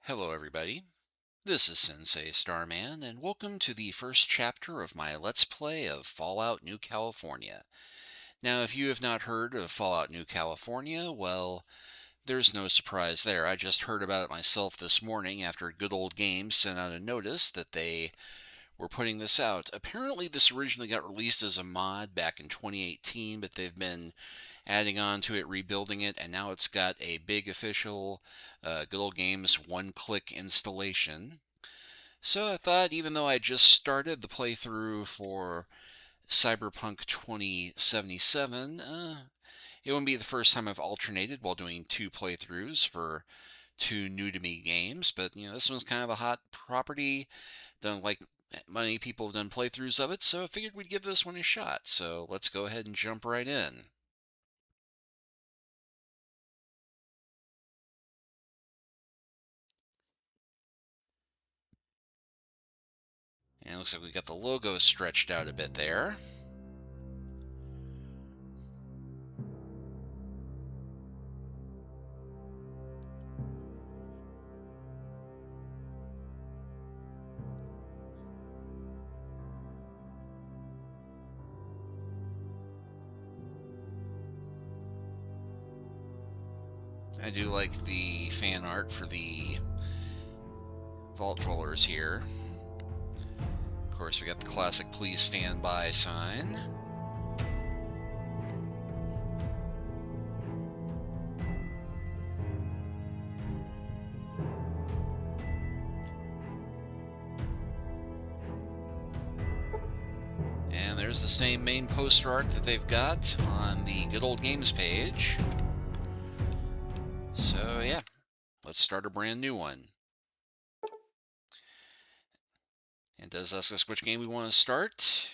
Hello, everybody. This is Sensei Starman, and welcome to the first chapter of my Let's Play of Fallout New California. Now, if you have not heard of Fallout New California, well, there's no surprise there. I just heard about it myself this morning after Good Old Games sent out a notice that they were putting this out. Apparently, this originally got released as a mod back in 2018, but they've been adding on to it, rebuilding it, and now it's got a big official Good Old Games one-click installation. So I thought, even though I just started the playthrough for Cyberpunk 2077, it wouldn't be the first time I've alternated while doing two playthroughs for two new-to-me games, but, this one's kind of a hot property. Don't like many people have done playthroughs of it, so I figured we'd give this one a shot. So let's go ahead and jump right in. And it looks like we got the logo stretched out a bit there. I do like the fan art for the vault dwellers here. Of course, we got the classic "Please Stand By" sign. And there's the same main poster art that they've got on the Good Old Games page. So yeah, let's start a brand new one. It does ask us which game we want to start.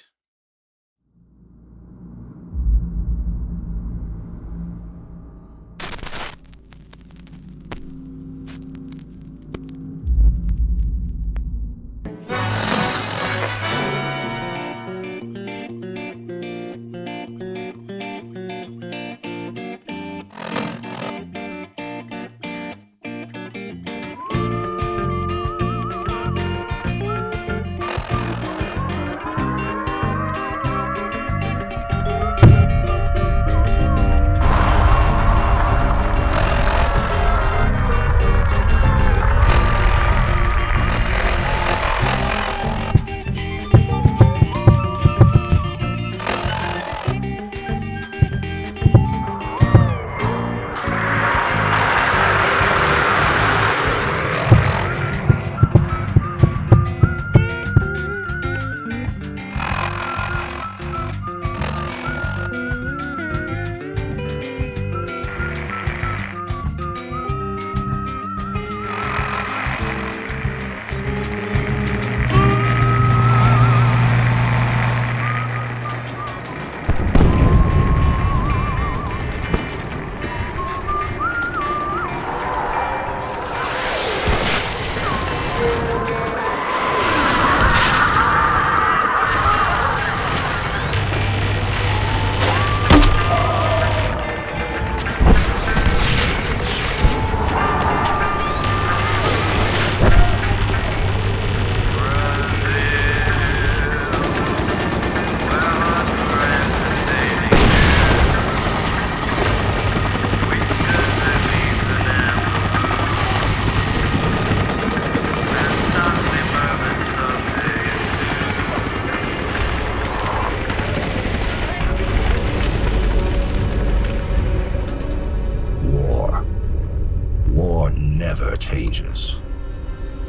Changes.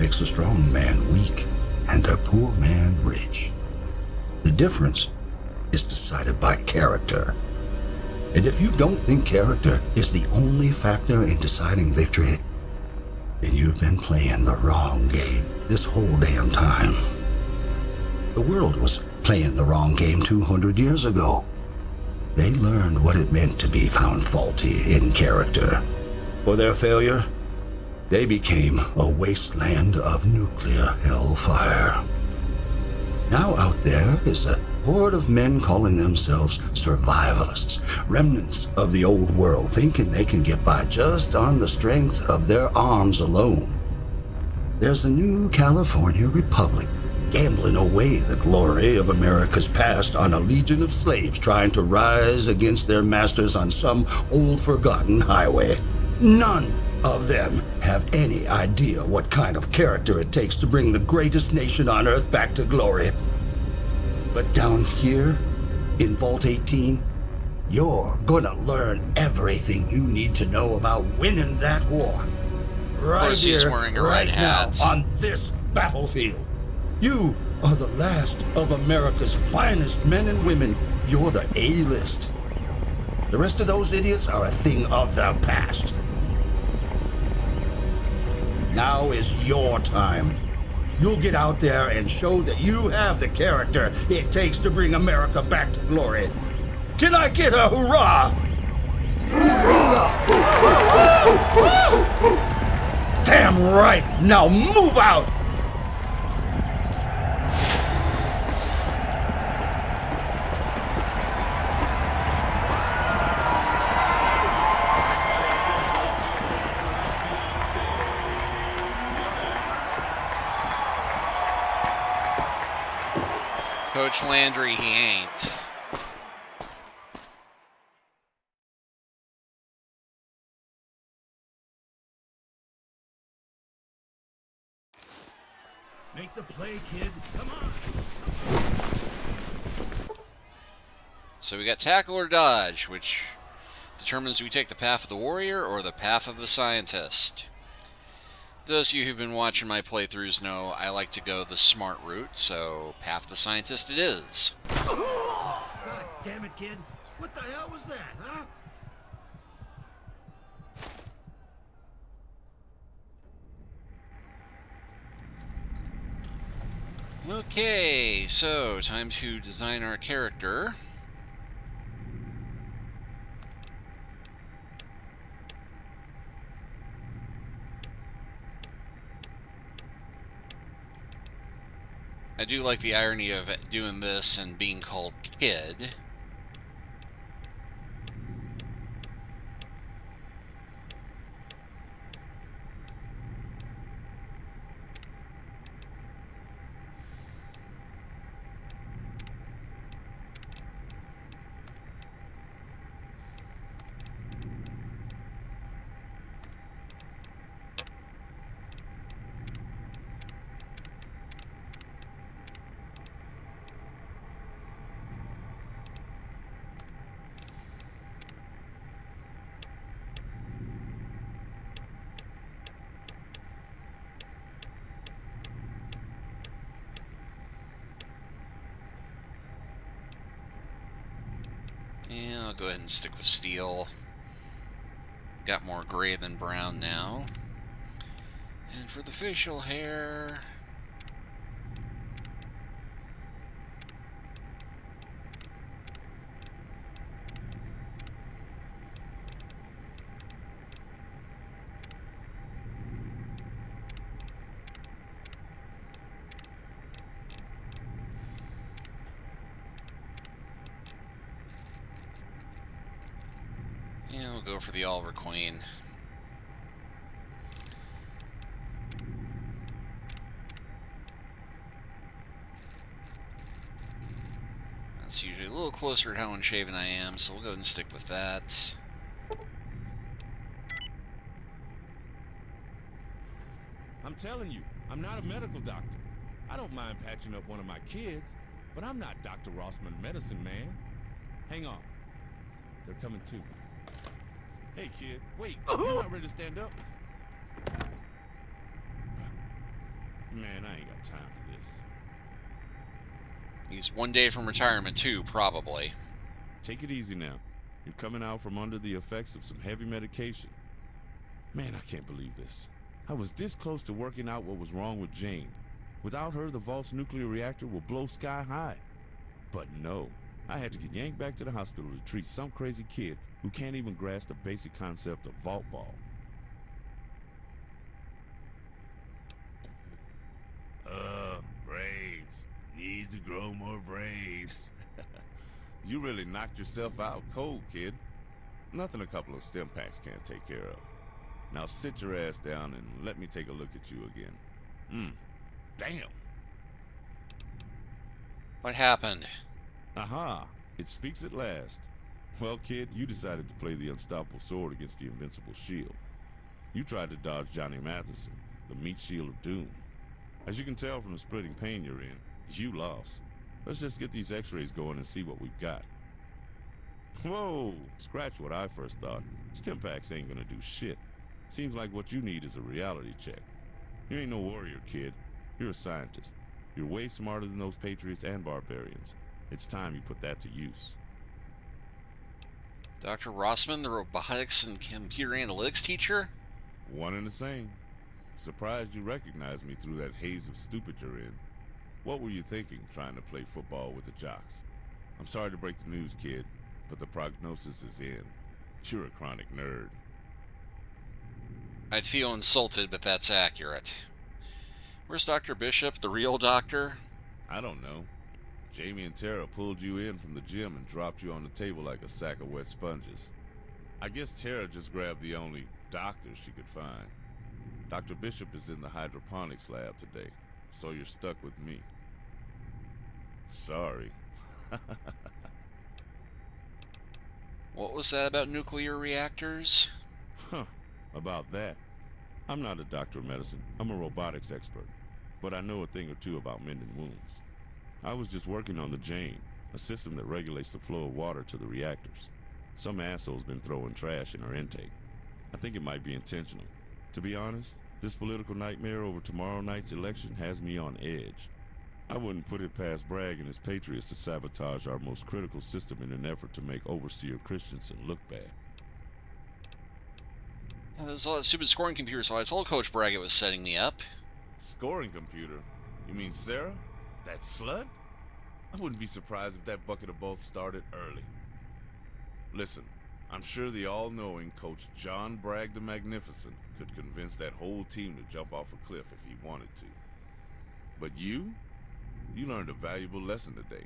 Makes a strong man weak and a poor man rich. The difference is decided by character. And if you don't think character is the only factor in deciding victory, then you've been playing the wrong game this whole damn time. The world was playing the wrong game 200 years ago. They learned what it meant to be found faulty in character. For their failure, they became a wasteland of nuclear hellfire. Now out there is a horde of men calling themselves survivalists, remnants of the old world, thinking they can get by just on the strength of their arms alone. There's the new California Republic, gambling away the glory of America's past on a legion of slaves trying to rise against their masters on some old forgotten highway. None of them have any idea what kind of character it takes to bring the greatest nation on earth back to glory. But down here, in Vault 18, you're gonna learn everything you need to know about winning that war. Right he's here, wearing a right red now, hat. on this battlefield. You are the last of America's finest men and women. You're the A-list. The rest of those idiots are a thing of the past. Now is your time. You'll get out there and show that you have the character it takes to bring America back to glory. Can I get a hurrah? Damn right! Now move out! Coach Landry, he ain't. Make the play, kid. Come on. So we got tackle or dodge, which determines do we take the path of the warrior or the path of the scientist. Those of you who've been watching my playthroughs know I like to go the smart route, so path of the scientist it is. God damn it, kid. What the hell was that, huh? Okay, so time to design our character. I do like the irony of doing this and being called Kid. Yeah, I'll go ahead and stick with steel. Got more gray than brown now. And for the facial hair... yeah, we'll go for the Oliver Queen. That's usually a little closer to how unshaven I am, so we'll go ahead and stick with that. I'm telling you, I'm not a medical doctor. I don't mind patching up one of my kids, but I'm not Dr. Rossman Medicine Man. Hang on. They're coming too. Hey, kid, wait. You're not ready to stand up? Man, I ain't got time for this. He's 1 day from retirement, too, probably. Take it easy now. You're coming out from under the effects of some heavy medication. Man, I can't believe this. I was this close to working out what was wrong with Jane. Without her, the Vault's nuclear reactor will blow sky high. But no, I had to get yanked back to the hospital to treat some crazy kid who can't even grasp the basic concept of Vault Ball. Brains. Needs to grow more brains. You really knocked yourself out cold, kid. Nothing a couple of stim packs can't take care of. Now sit your ass down and let me take a look at you again. Damn. What happened? Aha, it speaks at last. Well, kid, you decided to play the unstoppable sword against the invincible shield. You tried to dodge Johnny Matheson, the meat shield of doom. As you can tell from the splitting pain you're in, you lost. Let's just get these x-rays going and see what we've got. Whoa, scratch what I first thought. Stimpaks ain't gonna do shit. Seems like what you need is a reality check. You ain't no warrior, kid. You're a scientist. You're way smarter than those patriots and barbarians. It's time you put that to use. Dr. Rossman, the robotics and computer analytics teacher? One and the same. Surprised you recognized me through that haze of stupid you're in. What were you thinking trying to play football with the jocks? I'm sorry to break the news, kid, but the prognosis is in. You're a chronic nerd. I'd feel insulted, but that's accurate. Where's Dr. Bishop, the real doctor? I don't know. Jamie and Tara pulled you in from the gym and dropped you on the table like a sack of wet sponges. I guess Tara just grabbed the only doctor she could find. Dr. Bishop is in the hydroponics lab today, so you're stuck with me. Sorry. What was that about nuclear reactors? Huh, about that. I'm not a doctor of medicine. I'm a robotics expert, but I know a thing or two about mending wounds. I was just working on the Jane, a system that regulates the flow of water to the reactors. Some asshole's been throwing trash in our intake. I think it might be intentional. To be honest, this political nightmare over tomorrow night's election has me on edge. I wouldn't put it past Bragg and his patriots to sabotage our most critical system in an effort to make Overseer Christensen look bad. There's a lot of stupid scoring computers, so I told Coach Bragg it was setting me up. Scoring computer? You mean Sarah? That slut? I wouldn't be surprised if that bucket of bolts started early. Listen, I'm sure the all-knowing Coach John Bragg the Magnificent could convince that whole team to jump off a cliff if he wanted to. But you learned a valuable lesson today.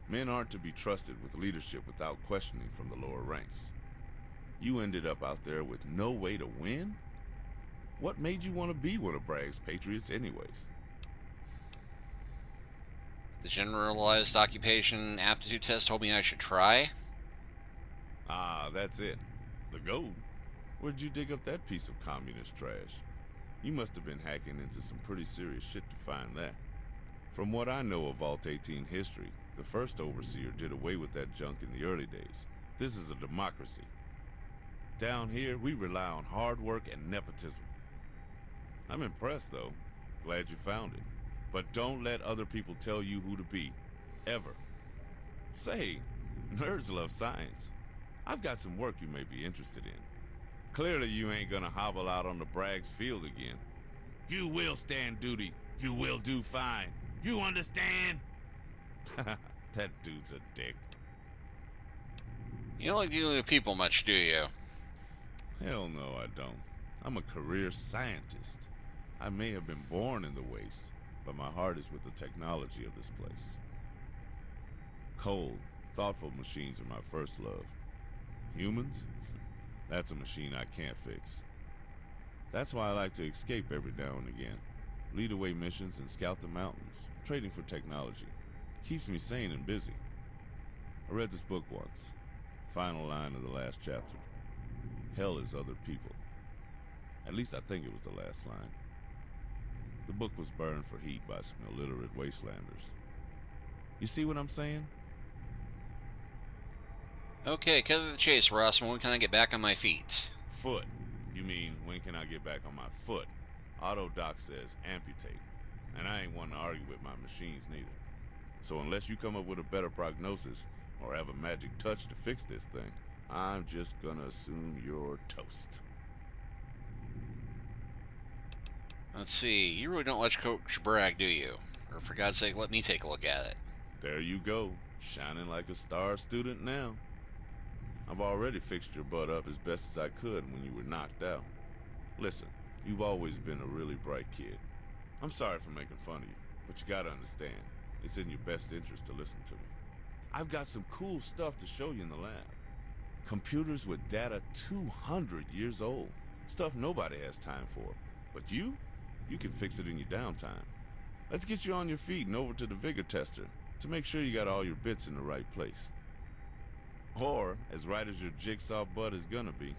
Men aren't to be trusted with leadership without questioning from the lower ranks. You ended up out there with no way to win? What made you want to be one of Bragg's patriots anyways? The generalized occupation aptitude test told me I should try. Ah, that's it. The gold. Where'd you dig up that piece of communist trash? You must have been hacking into some pretty serious shit to find that. From what I know of Vault 18 history, the first overseer did away with that junk in the early days. This is a democracy. Down here, we rely on hard work and nepotism. I'm impressed, though. Glad you found it. But don't let other people tell you who to be. Ever. Say, nerds love science. I've got some work you may be interested in. Clearly you ain't gonna hobble out on the Bragg's field again. You will stand duty. You will do fine. You understand? That dude's a dick. You don't like dealing with people much, do you? Hell no, I don't. I'm a career scientist. I may have been born in the waste, but my heart is with the technology of this place. Cold, thoughtful machines are my first love. Humans? That's a machine I can't fix. That's why I like to escape every now and again. Lead away missions and scout the mountains, trading for technology. Keeps me sane and busy. I read this book once. Final line of the last chapter. Hell is other people. At least I think it was the last line. The book was burned for heat by some illiterate wastelanders. You see what I'm saying? Okay, cut to the chase, Rossman. When can I get back on my feet? Foot. You mean, when can I get back on my foot? Autodoc says amputate. And I ain't one to argue with my machines neither. So unless you come up with a better prognosis or have a magic touch to fix this thing, I'm just gonna assume you're toast. Let's see. You really don't let Coach Bragg, do you? Or for God's sake, let me take a look at it. There you go, shining like a star student now. I've already fixed your butt up as best as I could when you were knocked out. Listen, you've always been a really bright kid. I'm sorry for making fun of you, but you gotta understand, it's in your best interest to listen to me. I've got some cool stuff to show you in the lab. Computers with data 200 years old. Stuff nobody has time for. But you? You can fix it in your downtime. Let's get you on your feet and over to the vigor tester to make sure you got all your bits in the right place. Or, as right as your jigsaw butt is gonna be.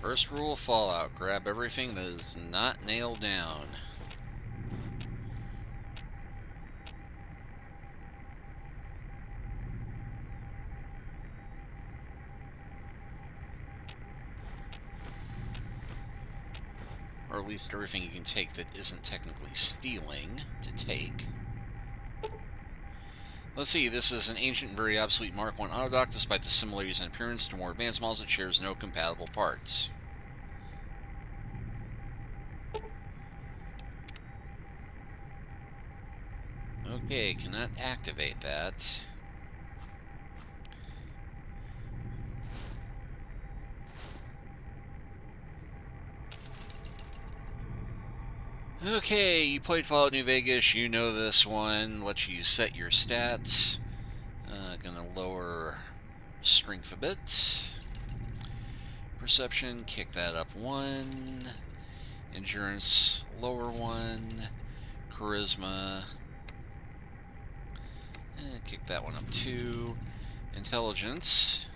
First rule of Fallout, grab everything that is not nailed down. Or at least everything you can take that isn't technically stealing to take. Let's see, this is an ancient and very obsolete Mark 1 autodock. Despite the similarities in appearance to more advanced models, it shares no compatible parts. Okay, cannot activate that. Okay, you played Fallout New Vegas, you know this one. Lets you set your stats. Gonna lower strength a bit. Perception, kick that up 1. Endurance, lower 1. Charisma, kick that one up 2. Intelligence.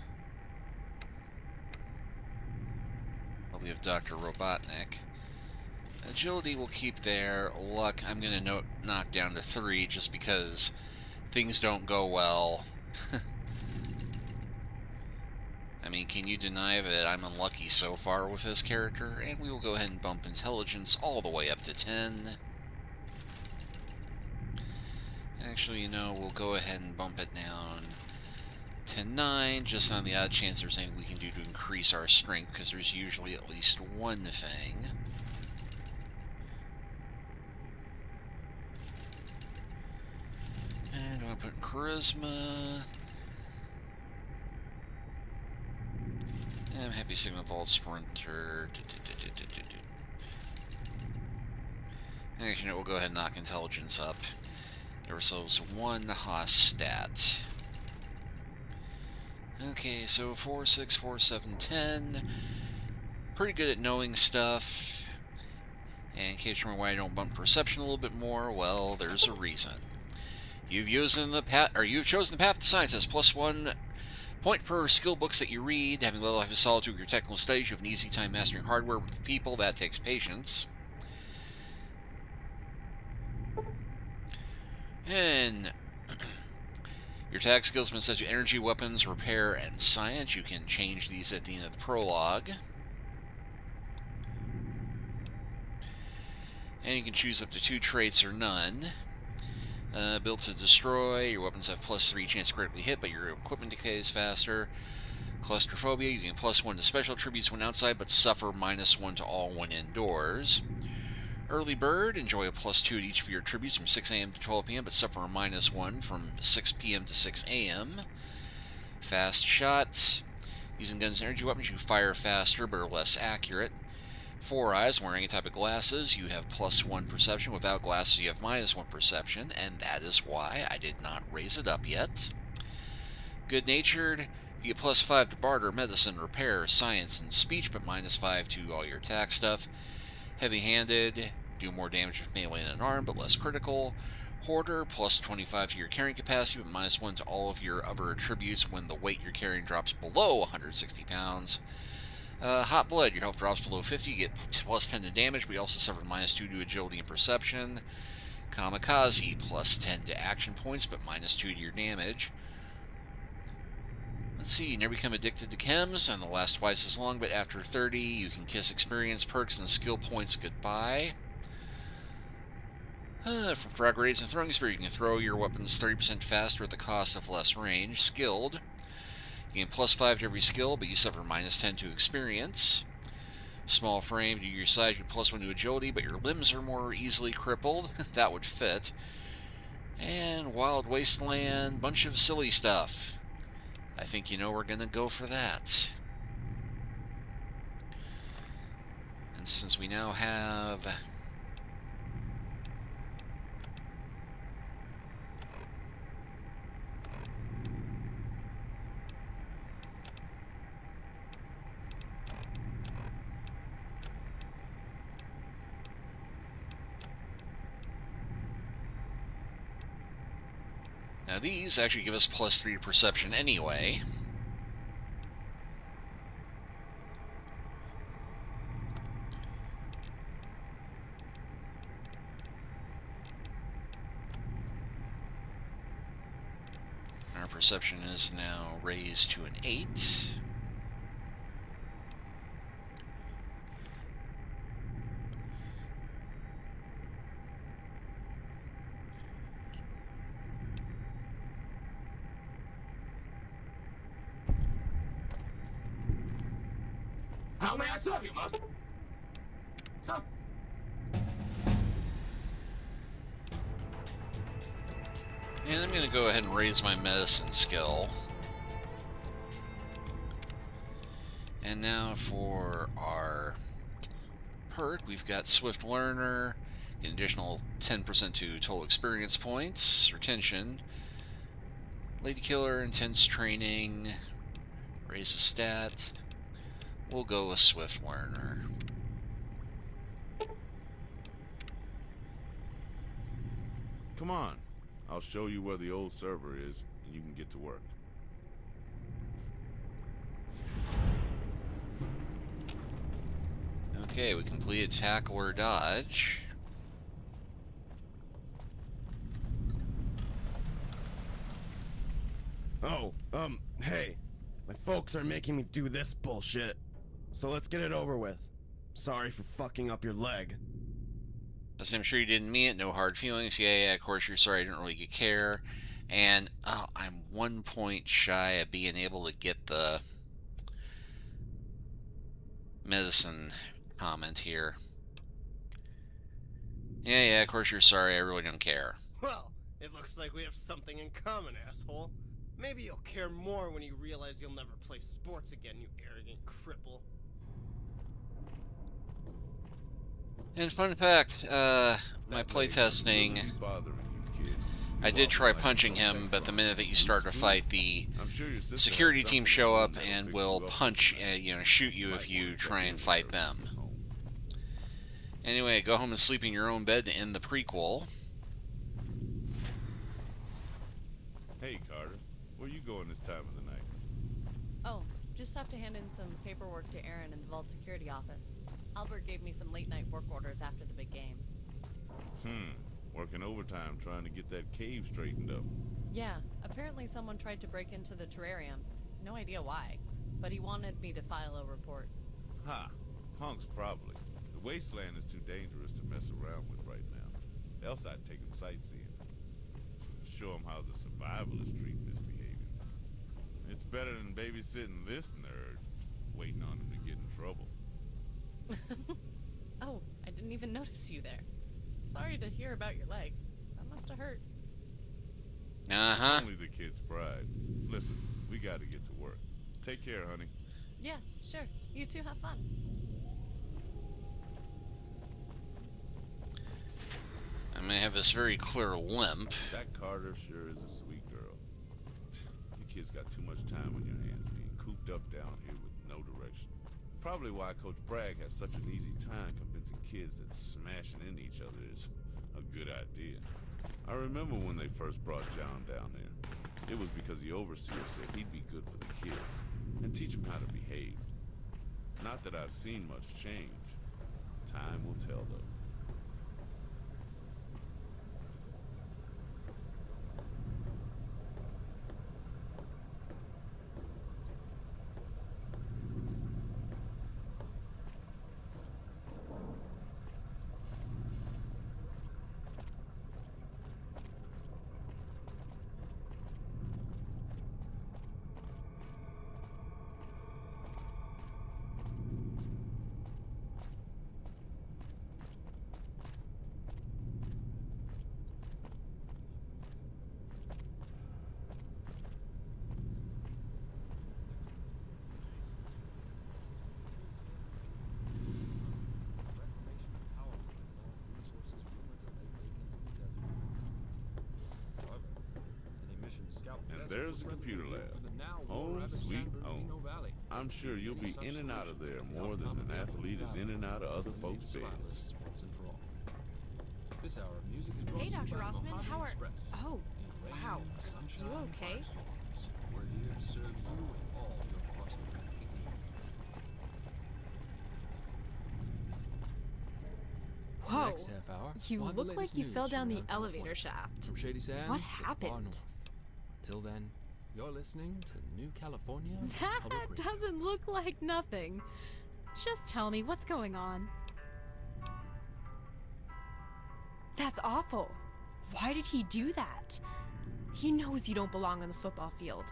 Well, we have Dr. Robotnik. Agility we'll keep there. Luck I'm going to knock down to 3 just because things don't go well. I mean, can you deny that I'm unlucky so far with this character? And we will go ahead and bump Intelligence all the way up to 10. Actually, you know, we'll go ahead and bump it down to 9, just on the odd chance there's anything we can do to increase our strength, because there's usually at least one thing. And I'm going to put in Charisma. And Happy Signal Vault Sprinter. Actually, no, we'll go ahead and knock Intelligence up. Give ourselves 1 Haas stat. Okay, so 4, 6, 4, 7, 10. Pretty good at knowing stuff. And in case you wonder why I don't bump Perception a little bit more, well, there's a reason. You've chosen the path to scientist. +1 point for skill books that you read. Having little life of solitude with your technical studies, you have an easy time mastering hardware with people. That takes patience. And your tag skills have been set to energy, weapons, repair, and science. You can change these at the end of the prologue. And you can choose up to 2 traits or none. Built to destroy. Your weapons have +3 chance to critically hit, but your equipment decays faster. Claustrophobia. You gain +1 to special attributes when outside, but suffer -1 to all when indoors. Early Bird, enjoy a +2 at each of your attributes from 6 a.m. to 12 p.m., but suffer a -1 from 6 p.m. to 6 a.m. Fast Shot, using guns and energy weapons, you fire faster but are less accurate. 4 Eyes, wearing any type of glasses, you have +1 perception. Without glasses, you have -1 perception, and that is why I did not raise it up yet. Good Natured, you get +5 to barter, medicine, repair, science, and speech, but -5 to all your attack stuff. Heavy-handed, do more damage with melee and an arm, but less critical. Hoarder, +25 to your carrying capacity, but -1 to all of your other attributes when the weight you're carrying drops below 160 pounds. Hot Blood, your health drops below 50, you get +10 to damage, but you also suffer -2 to agility and perception. Kamikaze, +10 to action points, but -2 to your damage. Let's see, you never become addicted to chems, and they'll last twice as long, but after 30, you can kiss experience, perks, and skill points goodbye. From frag grenades and throwing spear, you can throw your weapons 30% faster at the cost of less range. Skilled, you gain +5 to every skill, but you suffer -10 to experience. Small frame, due to your size, you +1 to agility, but your limbs are more easily crippled. That would fit. And Wild Wasteland, bunch of silly stuff. I think you know we're going to go for that. And since we now have now these actually give us +3 perception anyway. Our perception is now raised to an 8. How may I serve you, master? Sir? And I'm going to go ahead and raise my medicine skill. And now for our perk, we've got Swift Learner, an additional 10% to total experience points, retention, Lady Killer, intense training, raise the stats. We'll go with Swift Learner. Come on. I'll show you where the old server is, and you can get to work. Okay, we completed tackle or dodge. Oh, hey. My folks are making me do this bullshit. So let's get it over with. Sorry for fucking up your leg. I'm sure you didn't mean it, no hard feelings. Yeah, of course you're sorry, I didn't really care. And, oh, I'm 1 point shy of being able to get the medicine comment here. Yeah, of course you're sorry, I really don't care. Well, it looks like we have something in common, asshole. Maybe you'll care more when you realize you'll never play sports again, you arrogant cripple. And fun fact, my playtesting, I did try punching him, but the minute that you start to fight, the security team show up and will punch, shoot you if you try and fight them. Anyway, go home and sleep in your own bed to end the prequel. Hey, Carter. Where you going this time of the night? Oh, just have to hand in some paperwork to Aaron in the Vault Security office. Albert gave me some late-night work orders after the big game. Working overtime trying to get that cave straightened up. Yeah, apparently someone tried to break into the terrarium. No idea why, but he wanted me to file a report. Ha! Punks probably. The wasteland is too dangerous to mess around with right now. Else I'd take them sightseeing. Show them how the survivalists treat misbehavior. It's better than babysitting this nerd, waiting on him to get in trouble. Oh, I didn't even notice you there. Sorry to hear about your leg. That must have hurt. Uh-huh. Only the kid's pride. Listen, we gotta get to work. Take care, honey. Yeah, sure. You two have fun. I'm going to have this very clear limp. That Carter sure is a sweet girl. You kids got too much time on your hands being cooped up down here with no direction. Probably why Coach Bragg has such an easy time convincing kids that smashing into each other is a good idea. I remember when they first brought John down there. It was because the overseer said he'd be good for the kids and teach them how to behave. Not that I've seen much change. Time will tell, though. there's the computer lab. Home sweet home. I'm sure you'll be in and out of there more than an athlete is in and out of other folks' beds. This hour of music is brought Hey, to you Dr. by Rossman, Mojave how are... Express. Oh, In rain, wow. sunshine, You okay? firestorms, we're here to serve you with all your varsity trafficking needs. For the Whoa. next half hour, You we'll have the look like latest you news fell from down the around elevator California. shaft. From Shady Sands What to the far happened? north. Until then, you're listening to New California That Public Radio. doesn't look like nothing. Just tell me what's going on. That's awful. Why did he do that? He knows you don't belong on the football field.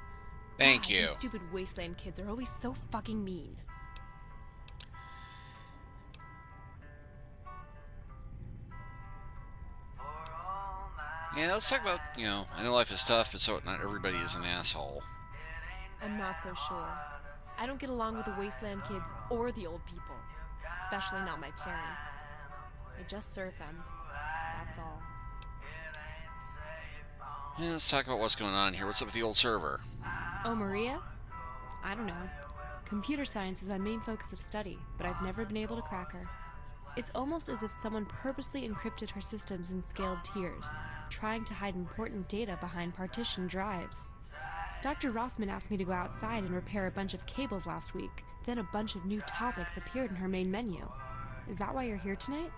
Thank God, you. These stupid wasteland kids are always so fucking mean. Yeah, let's talk about, I know life is tough, but so not everybody is an asshole. I'm not so sure. I don't get along with the wasteland kids or the old people, especially not my parents. I just serve them. That's all. Yeah, let's talk about what's going on here. What's up with the old server? Oh, Maria? I don't know. Computer science is my main focus of study, but I've never been able to crack her. It's almost as if someone purposely encrypted her systems in scaled tiers, trying to hide important data behind partitioned drives. Dr. Rossman asked me to go outside and repair a bunch of cables last week, then a bunch of new topics appeared in her main menu. Is that why you're here tonight?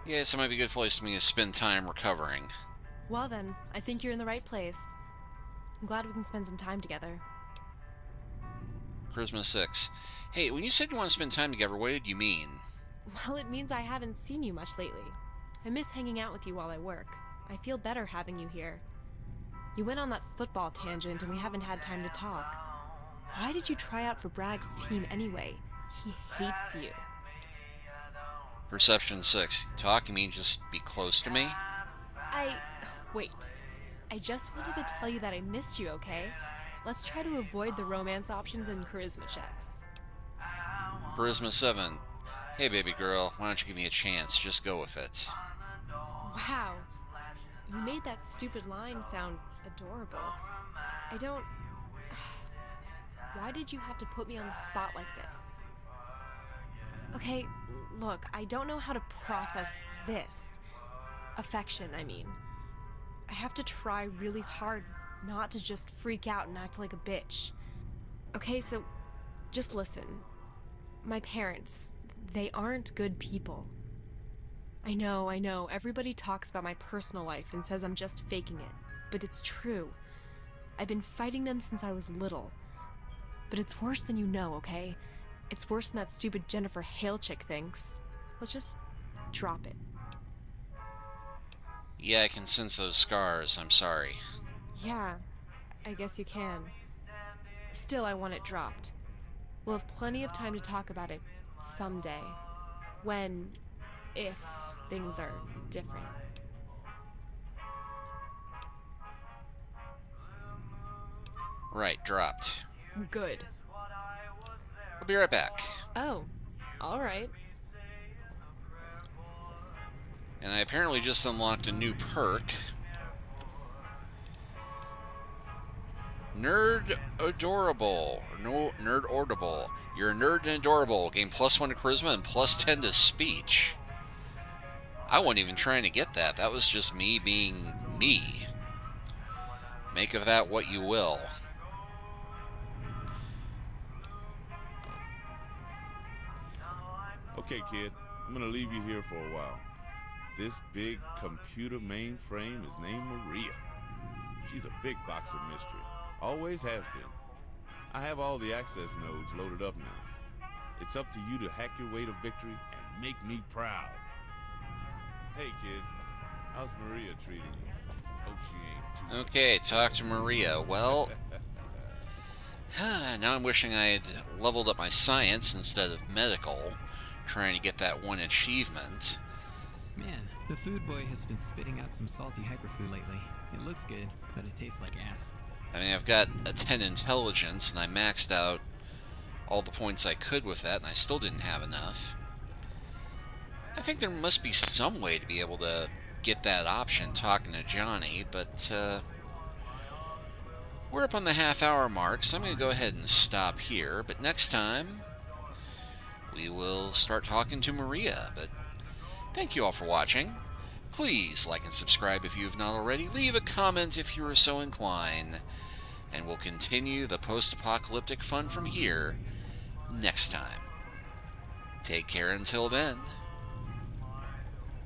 Yes, it might be a good place for me to spend time recovering. Well then, I think you're in the right place. I'm glad we can spend some time together. Charisma 6. Hey, when you said you want to spend time together, what did you mean? Well, it means I haven't seen you much lately. I miss hanging out with you while I work. I feel better having you here. You went on that football tangent and we haven't had time to talk. Why did you try out for Bragg's team anyway? He hates you. Perception 6. Talking me, just be close to me? Wait. I just wanted to tell you that I missed you, okay? Let's try to avoid the romance options and charisma checks. Charisma 7. Hey, baby girl, why don't you give me a chance? Just go with it. Wow. You made that stupid line sound adorable. I don't... Why did you have to put me on the spot like this? Okay, look, I don't know how to process this. Affection, I mean. I have to try really hard not to just freak out and act like a bitch. Okay, so just listen. My parents, they aren't good people. I know, everybody talks about my personal life and says I'm just faking it, but it's true. I've been fighting them since I was little. But it's worse than you know, okay? It's worse than that stupid Jennifer Hale chick thinks. Let's just drop it. Yeah, I can sense those scars. I'm sorry. Yeah, I guess you can. Still, I want it dropped. We'll have plenty of time to talk about it someday. When, if, things are different. Right, dropped. Good. I'll be right back. Oh, alright. And I apparently just unlocked a new perk. Nerd Adorable. No, Nerd Audible. You're a nerd and adorable. Gain +1 to charisma and +10 to speech. I wasn't even trying to get that. That was just me being me. Make of that what you will. Okay, kid, I'm gonna leave you here for a while. This big computer mainframe is named Maria. She's a big box of mystery. Always has been. I have all the access nodes loaded up now. It's up to you to hack your way to victory and make me proud. Hey, kid, how's Maria treating you? Hope she ain't too... Okay, talk to Maria. Well, now I'm wishing I had leveled up my science instead of medical, trying to get that one achievement. Man, the food boy has been spitting out some salty hyperfood lately. It looks good, but it tastes like ass. I mean, I've got a 10 intelligence, and I maxed out all the points I could with that, and I still didn't have enough. I think there must be some way to be able to get that option talking to Johnny, but We're up on the half-hour mark, so I'm going to go ahead and stop here. But next time, we will start talking to Maria. But thank you all for watching. Please like and subscribe if you have not already. Leave a comment if you are so inclined. And we'll continue the post-apocalyptic fun from here next time. Take care until then.